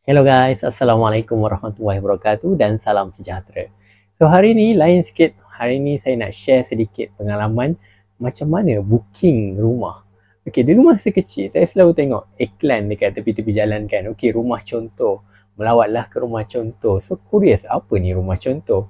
Hello guys, Assalamualaikum warahmatullahi wabarakatuh dan salam sejahtera. So hari ni lain sikit. Hari ni saya nak share sedikit pengalaman macam mana booking rumah. Okay, dulu masa kecil saya selalu tengok iklan dekat tepi-tepi jalan kan. Okay, rumah contoh. Melawatlah ke rumah contoh. So curious, apa ni rumah contoh?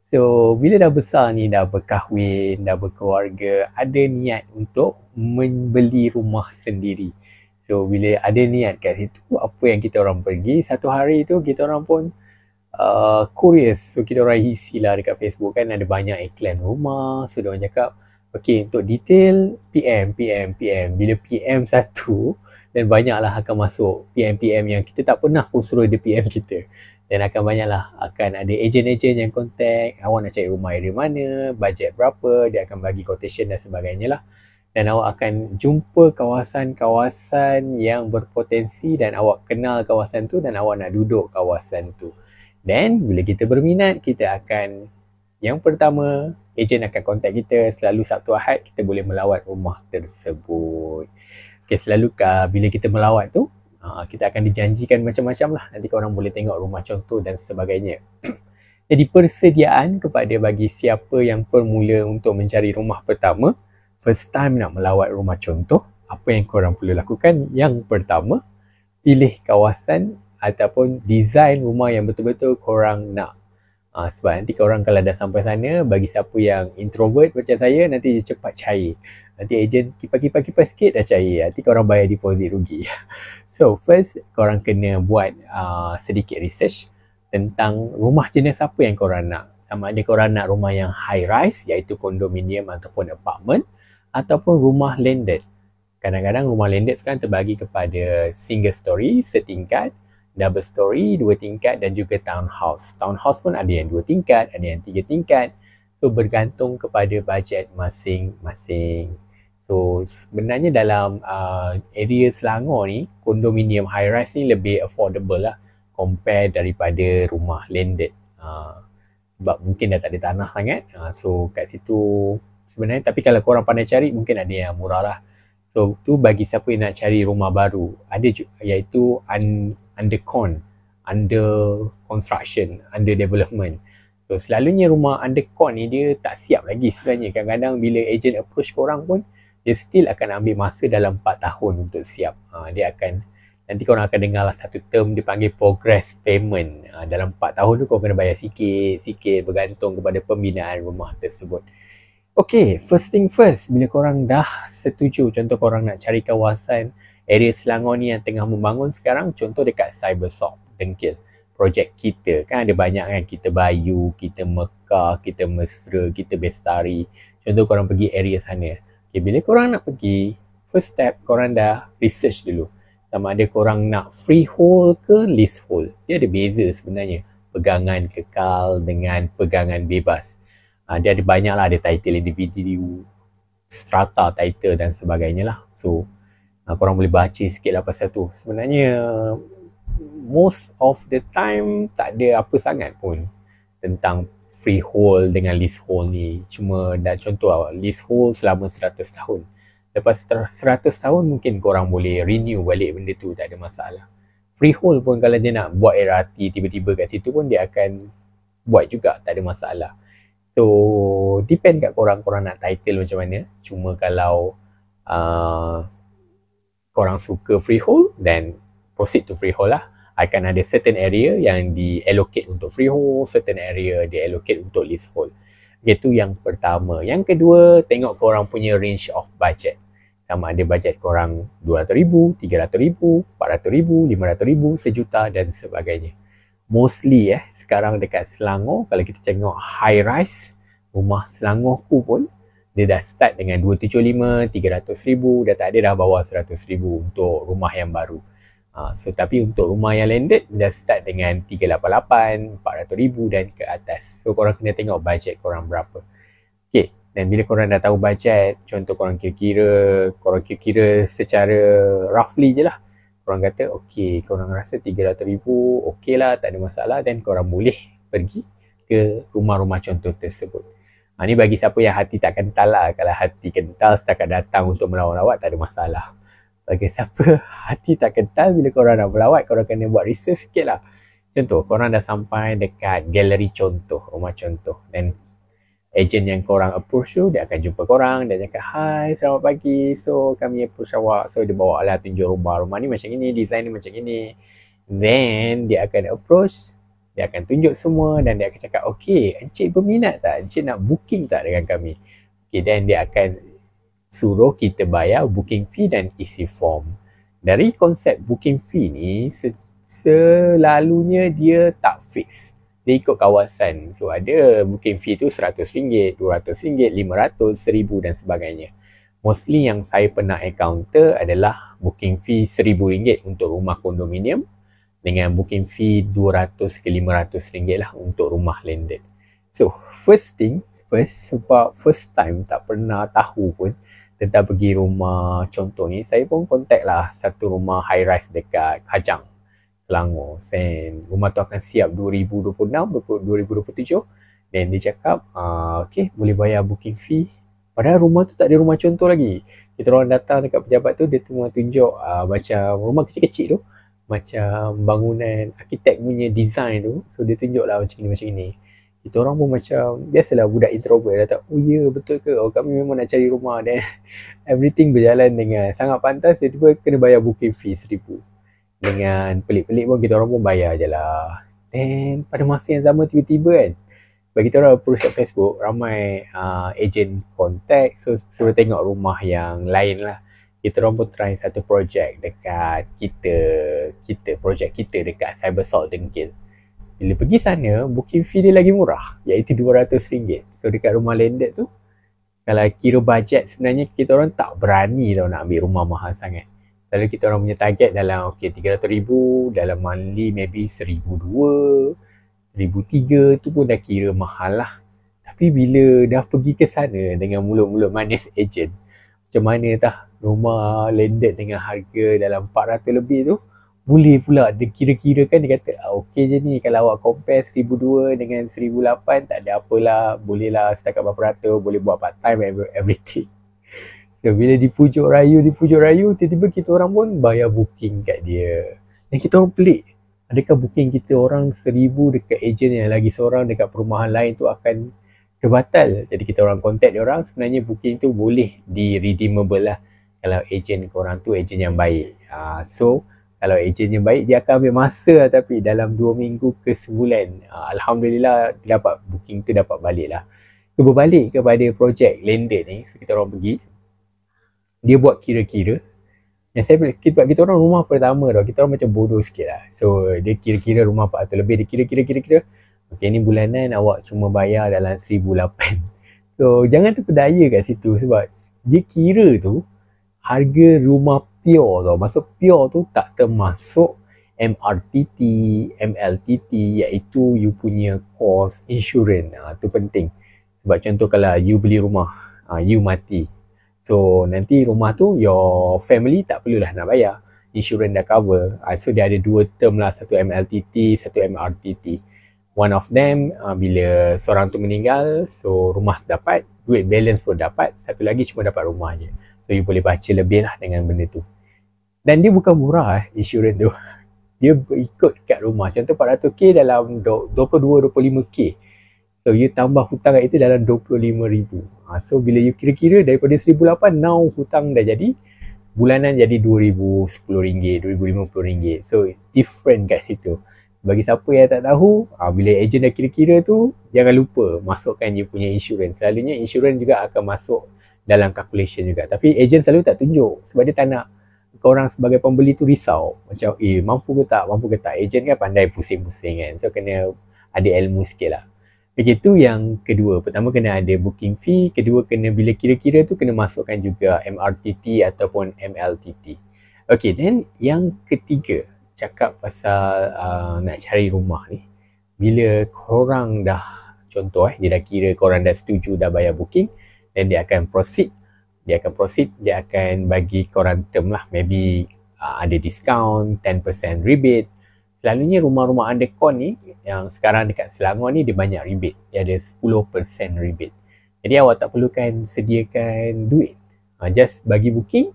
So bila dah besar ni, dah berkahwin, dah berkeluarga, ada niat untuk membeli rumah sendiri. So bila ada niat kat situ, apa yang kita orang pergi, satu hari tu kita orang pun curious. So kita orang isilah dekat Facebook kan, ada banyak iklan rumah. So diorang cakap, okay, untuk detail PM. Bila PM satu, dan banyaklah akan masuk PM yang kita tak pernah pun suruh dia PM kita. Dan akan banyaklah, akan ada ejen-ejen yang contact, awak nak cari rumah area mana, bajet berapa, dia akan bagi quotation dan sebagainya lah. Dan awak akan jumpa kawasan-kawasan yang berpotensi dan awak kenal kawasan tu dan awak nak duduk kawasan tu. Dan bila kita berminat, kita akan, yang pertama, ejen akan kontak kita. Selalu Sabtu Ahad kita boleh melawat rumah tersebut. Okay, selalu bila kita melawat tu, kita akan dijanjikan macam-macam lah. Nanti korang boleh tengok rumah contoh dan sebagainya. Jadi persediaan kepada bagi siapa yang permula untuk mencari rumah pertama, first time nak melawat rumah contoh, apa yang korang perlu lakukan? Yang pertama, pilih kawasan ataupun design rumah yang betul-betul korang nak. Sebab nanti korang kalau dah sampai sana, bagi siapa yang introvert macam saya, nanti dia cepat cair. Nanti ejen kipas-kipas sikit dah cair. Nanti korang bayar deposit rugi. So first, korang kena buat sedikit research tentang rumah jenis apa yang korang nak. Sama ada korang nak rumah yang high rise, iaitu kondominium ataupun apartment, ataupun rumah landed. Kadang-kadang rumah landed sekarang terbagi kepada single story, setingkat, double story, 2 tingkat dan juga townhouse. Townhouse pun ada yang 2 tingkat, ada yang 3 tingkat. So bergantung kepada bajet masing-masing. So sebenarnya dalam area Selangor ni, kondominium high rise ni lebih affordable lah compare daripada rumah landed. Sebab mungkin dah tak ada tanah sangat. So kat situ sebenarnya, tapi kalau korang pandai cari, mungkin ada yang murah lah. So tu bagi siapa yang nak cari rumah baru. Ada iaitu under construction, under development. So selalunya rumah under con ni dia tak siap lagi sebenarnya. Kadang-kadang bila agent approach korang pun, dia still akan ambil masa dalam 4 tahun untuk siap. Dia akan, nanti korang akan dengar lah satu term dia panggil progress payment. Dalam 4 tahun tu korang kena bayar sikit-sikit bergantung kepada pembinaan rumah tersebut. Okay, first thing first, bila korang dah setuju, contoh korang nak cari kawasan area Selangor ni yang tengah membangun sekarang, contoh dekat Cybershop, Dengkil. Projek kita, kan ada banyak kan, kita Bayu, kita Mekah, kita Mesra, kita Bestari. Contoh korang pergi area sana. Okay, bila korang nak pergi, first step korang dah research dulu. Sama ada korang nak freehold ke leasehold. Dia ada beza sebenarnya. Pegangan kekal dengan pegangan bebas. Dia ada banyak lah, ada title individu, strata title dan sebagainya lah. So korang boleh baca sikit lah pasal tu. Sebenarnya most of the time tak ada apa sangat pun tentang freehold dengan leasehold ni. Cuma dah contoh lah, leasehold selama 100 tahun. Lepas 100 tahun mungkin korang boleh renew balik benda tu, tak ada masalah. Freehold pun kalau dia nak buat LRT tiba-tiba kat situ pun dia akan buat juga, tak ada masalah. So, depend kat korang nak title macam mana. Cuma kalau korang suka freehold, then proceed to freehold lah. Akan ada certain area yang di-allocate untuk freehold, certain area di-allocate untuk leasehold. Itu yang pertama. Yang kedua, tengok korang punya range of budget. Sama ada budget korang RM200,000, RM300,000, RM400,000, RM500,000, RM1,000,000 dan sebagainya. Mostly sekarang dekat Selangor, kalau kita tengok high rise, rumah Selangorku pun dia dah start dengan 275, RM300,000, dah tak ada dah bawah RM100,000 untuk rumah yang baru. So tapi untuk rumah yang landed dah start dengan 388, RM400,000 dan ke atas. So korang kena tengok budget korang berapa. Okay, dan bila korang dah tahu budget, contoh korang kira-kira secara roughly je lah. Korang kata, okay, korang rasa RM300,000, okay lah, tak ada masalah. Dan korang boleh pergi ke rumah-rumah contoh tersebut. Ni bagi siapa yang hati tak kental lah. Kalau hati kental setakat datang untuk melawat-lawat, tak ada masalah. Bagi siapa hati tak kental, bila korang nak berlawat, korang kena buat research sikit lah. Contoh, korang dah sampai dekat galeri contoh, rumah contoh, dan ejen yang korang approach tu, dia akan jumpa korang, dia cakap, "Hai, selamat pagi, so kami approach awak." So dia bawa lah tunjuk rumah ni macam ini, design ni macam ini. Then dia akan approach, dia akan tunjuk semua, dan dia akan cakap, "Okay, encik berminat tak? Encik nak booking tak dengan kami?" Okay, then dia akan suruh kita bayar booking fee dan isi form. Dari konsep booking fee ni, selalunya dia tak fix. Dia ikut kawasan. So ada booking fee tu RM100, RM200, RM500, RM1000 dan sebagainya. Mostly yang saya pernah encounter adalah booking fee RM1000 untuk rumah kondominium dengan booking fee RM200 ke RM500 lah untuk rumah landed. So first thing first, sebab first time tak pernah tahu pun tentang pergi rumah contoh ni, saya pun contact lah satu rumah high rise dekat Kajang, Selangor. Then rumah tu akan siap 2026-2027. Dan dia cakap, okay, boleh bayar booking fee. Padahal rumah tu tak ada rumah contoh lagi. Kita orang datang dekat pejabat tu, dia cuma tunjuk macam rumah kecil-kecil tu, macam bangunan arkitek punya design tu. So dia tunjuk lah macam ni. Kita orang pun macam, biasalah budak introvert, dah tak, oh ya, betul ke? Oh, kami memang nak cari rumah. Dan everything berjalan dengan sangat pantas. Tiba-tiba kena bayar booking fee RM1000. Dengan pelik-pelik pun, kita orang pun bayar je lah. Dan pada masa yang sama, tiba-tiba kan, bagi kita orang approach kat Facebook, ramai agent contact. So suruh tengok rumah yang lain lah. Kita orang pun try satu projek dekat projek kita dekat Cybersalt Dengkil. Bila pergi sana, booking fee dia lagi murah, iaitu RM200. So dekat rumah landed tu, kalau kira bajet, sebenarnya kita orang tak berani tau nak ambil rumah mahal sangat. Lalu kita orang punya target dalam RM300,000, dalam monthly maybe RM1,200, RM1,300 tu pun dah kira mahal lah. Tapi bila dah pergi ke sana dengan mulut-mulut manis agent, macam mana tah rumah landed dengan harga dalam RM400 lebih tu, boleh pula dia kira-kira kan, dia kata, okey je ni, kalau awak compare RM1,200 dengan RM1,800, tak ada apalah, boleh lah setakat berapa ratus, boleh buat part time, everything. So bila dipujuk rayu, tiba-tiba kita orang pun bayar booking kat dia. Dan kita orang pelik, adakah booking kita orang RM1,000 dekat ejen yang lagi seorang dekat perumahan lain tu akan terbatal? Jadi kita orang contact dia orang, sebenarnya booking tu boleh di-redeemable lah kalau ejen korang tu ejen yang baik. So kalau ejen yang baik, dia akan ambil masa lah, tapi dalam 2 minggu ke sebulan, Alhamdulillah dapat booking tu dapat balik lah. So berbalik kepada projek landed ni, so kita orang pergi, dia buat kira-kira. Yang saya sebab kita orang rumah pertama tau, kita orang macam bodoh sikit lah. So dia kira-kira rumah RM400 lebih, dia kira-kira okay, ni bulanan awak cuma bayar dalam RM1,800. So jangan terpedaya kat situ, sebab dia kira tu harga rumah pure tau. Maksud pure tu tak termasuk MRTT, MLTT, iaitu you punya cost insurance. Tu penting. Sebab contoh kalau you beli rumah, you mati, so nanti rumah tu your family tak perlulah nak bayar, insurans dah cover. So dia ada 2 term lah, satu MLTT, satu MRTT. One of them, bila seorang tu meninggal, so rumah dapat, duit balance pun dapat, satu lagi cuma dapat rumah je. So you boleh baca lebih lah dengan benda tu. Dan dia bukan murah insurans tu. Dia ikut kat rumah. Contoh RM400,000 dalam 22-25K. So you tambah hutang kat itu dalam RM25,000. So bila you kira-kira daripada RM1,800, now hutang dah jadi bulanan jadi RM2,000, RM10, RM2,050. So different kat situ. Bagi siapa yang tak tahu, bila ejen dah kira-kira tu, jangan lupa masukkan you punya insurans. Selalunya insurans juga akan masuk dalam calculation juga. Tapi ejen selalu tak tunjuk, sebab dia tak nak korang sebagai pembeli tu risau. Macam mampu ke tak. Ejen kan pandai pusing-pusing kan. So kena ada ilmu sikit lah. Begitu yang kedua. Pertama kena ada booking fee. Kedua kena bila kira-kira tu kena masukkan juga MRTT ataupun MLTT. Okay, then yang ketiga, cakap pasal nak cari rumah ni. Bila korang dah, contoh dia dah kira korang dah setuju, dah bayar booking, dan dia akan proceed. Dia akan bagi korang term lah. Maybe ada discount, 10% rebate. Selalunya rumah-rumah undercon ni, yang sekarang dekat Selangor ni, dia banyak rebate. Dia ada 10% rebate. Jadi awak tak perlukan sediakan duit. Just bagi booking,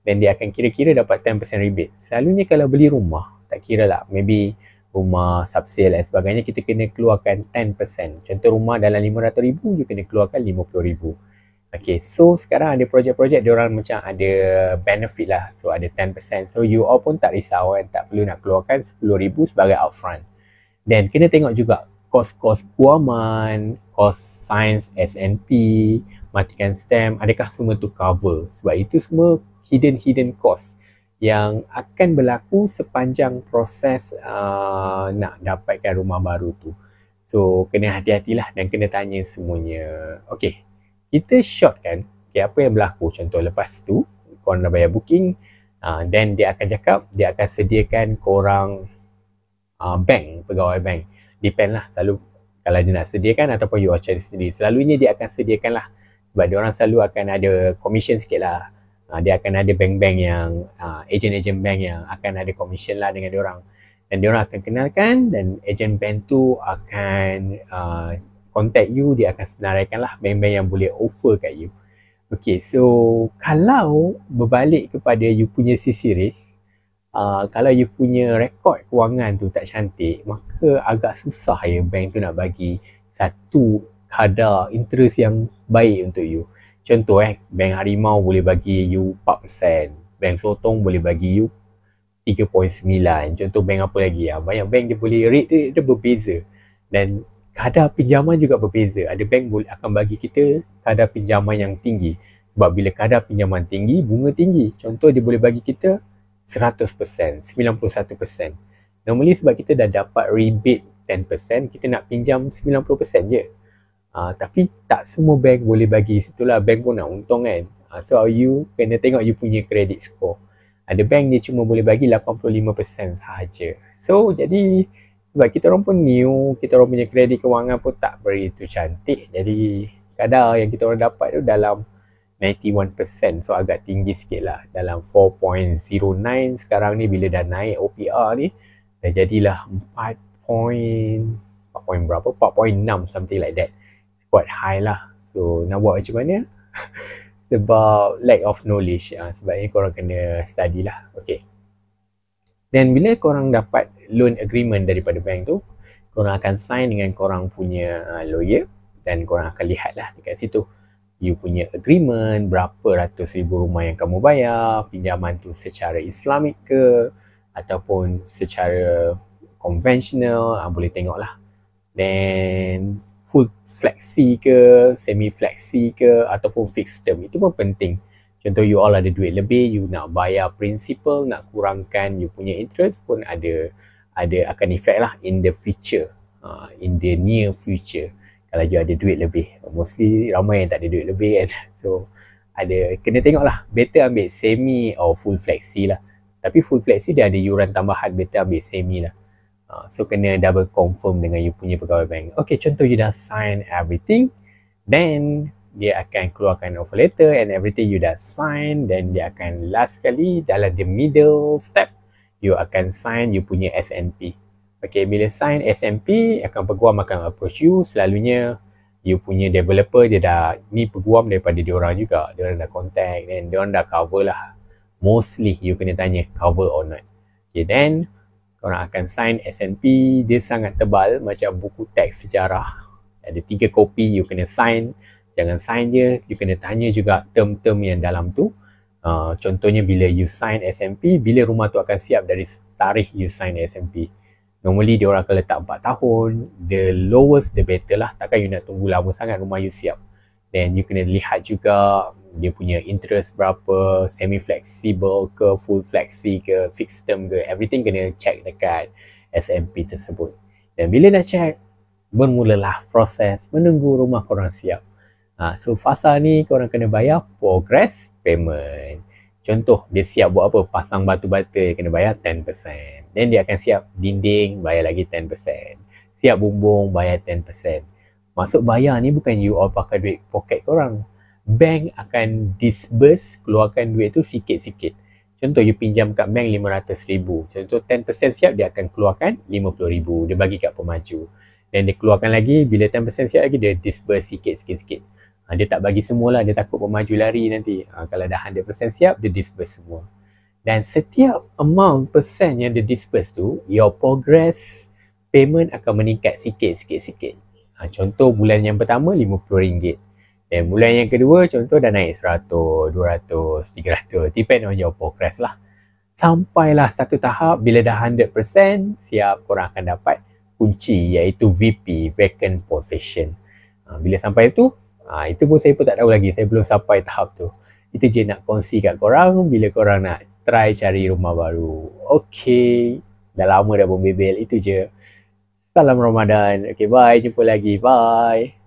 dan dia akan kira-kira dapat 10% rebate. Selalunya kalau beli rumah, tak kira lah, maybe rumah subsale dan sebagainya, kita kena keluarkan 10%. Contoh rumah dalam RM500,000, you kena keluarkan RM50,000. Okay, so sekarang ada projek-projek diorang macam ada benefit lah. So ada 10%. So you all pun tak risau kan, tak perlu nak keluarkan RM10,000 sebagai upfront. Dan kena tengok juga kos-kos guaman, kos sains SNP, matikan stamp, adakah semua tu cover. Sebab itu semua hidden cost yang akan berlaku sepanjang proses nak dapatkan rumah baru tu. So kena hati-hatilah dan kena tanya semuanya. Okay, kita short kan, okay, apa yang berlaku. Contoh lepas tu korang dah bayar booking, then dia akan cakap dia akan sediakan korang bank, pegawai bank. Depend lah, selalu kalau dia nak sediakan ataupun you all cari sendiri. Selalunya dia akan sediakan lah, sebab dia orang selalu akan ada commission sikit lah. Dia akan ada bank-bank yang agent-agent bank yang akan ada commission lah dengan dia orang, dan dia orang akan kenalkan, dan agent bank tu akan contact you. Dia akan senaraikan lah bank-bank yang boleh offer kat you. Okay, so kalau berbalik kepada you punya sisi risk, kalau you punya rekod kewangan tu tak cantik, maka agak susah ya bank tu nak bagi satu kadar interest yang baik untuk you. Contoh bank Harimau boleh bagi you 4%, bank Sotong boleh bagi you 3.9. Contoh bank apa lagi ya? Banyak bank dia boleh rate dia berbeza, dan kadar pinjaman juga berbeza. Ada bank akan bagi kita kadar pinjaman yang tinggi, sebab bila kadar pinjaman tinggi, bunga tinggi. Contoh dia boleh bagi kita 100%, 91%. Normally sebab kita dah dapat rebate 10%, kita nak pinjam 90% je. Tapi tak semua bank boleh bagi. Situlah bank pun nak untung kan. So you kena tengok you punya credit score. Ada bank dia cuma boleh bagi 85% sahaja. So jadi sebab kita orang pun new, kita orang punya kredit kewangan pun tak begitu cantik. Jadi kadar yang kita orang dapat tu dalam 91%. So agak tinggi sikit lah, dalam 4.09. Sekarang ni bila dah naik OPR ni, dah jadilah 4.6 something like that. Quite high lah. So nak buat macam mana? Sebab lack of knowledge. Sebabnya korang kena study lah. Okay. Dan bila korang dapat loan agreement daripada bank tu, korang akan sign dengan korang punya lawyer, dan korang akan lihat lah dekat situ you punya agreement, berapa ratus ribu rumah yang kamu bayar, pinjaman tu secara Islamik ke ataupun secara konvensional, boleh tengok lah. Then full flexi ke, semi flexi ke, ataupun fixed term, itu pun penting. Contoh you all ada duit lebih, you nak bayar principal, nak kurangkan you punya interest pun ada akan effect lah in the future, in the near future. Kalau you ada duit lebih, mostly ramai yang tak ada duit lebih kan. So kena tengok lah, better ambil semi or full flexi lah. Tapi full flexi dia ada yuran tambahan, better ambil semi lah. So kena double confirm dengan you punya pegawai bank. Okay, contoh you dah sign everything, then dia akan keluarkan offer letter and everything you dah sign. Then dia akan last kali dalam the middle step, you akan sign you punya SNP. Okay, bila sign SNP, peguam akan approach you. Selalunya you punya developer dia dah, ni peguam daripada diorang juga, diorang dah contact dan diorang dah cover lah. Mostly you kena tanya cover or not. Okay, then korang akan sign SNP. Dia sangat tebal macam buku teks sejarah. Ada 3 kopi, you kena sign. Jangan sign je, you kena tanya juga term-term yang dalam tu. Contohnya bila you sign SNP, bila rumah tu akan siap dari tarikh you sign SNP. Normally dia orang akan letak 4 tahun. The lowest the better lah. Takkan you nak tunggu lama sangat rumah you siap. Then you kena lihat juga dia punya interest berapa, semi flexible ke, full flexi ke, fixed term ke, everything kena check dekat SNP tersebut. Dan bila dah check, bermulalah proses menunggu rumah korang siap. So fasa ni korang kena bayar progress payment. Contoh dia siap buat apa, pasang batu bata, kena bayar 10%. Then dia akan siap dinding, bayar lagi 10%. Siap bumbung, bayar 10%. Maksud bayar ni bukan you all pakai duit poket korang. Bank akan disburse, keluarkan duit tu sikit-sikit. Contoh you pinjam kat bank RM500,000. Contoh 10% siap, dia akan keluarkan RM50,000. Dia bagi kat pemaju. Dan dia keluarkan lagi, bila 10% siap lagi, dia disburse sikit-sikit. Dia tak bagi semua lah, dia takut pemaju lari nanti. Kalau dah 100% siap, dia disperse semua. Dan setiap amount persen yang dia disperse tu, your progress payment akan meningkat sikit. Contoh bulan yang pertama RM50. Dan bulan yang kedua contoh dah naik 100, 200, 300. Depend on your progress lah. Sampailah satu tahap bila dah 100% siap, korang akan dapat kunci iaitu VP, Vacant Possession. Bila sampai tu, itu pun saya pun tak tahu lagi. Saya belum sampai tahap tu. Itu je nak kongsi kat korang bila korang nak try cari rumah baru. Okay. Dah lama dah membebel. Itu je. Salam Ramadan. Okay, bye. Jumpa lagi. Bye.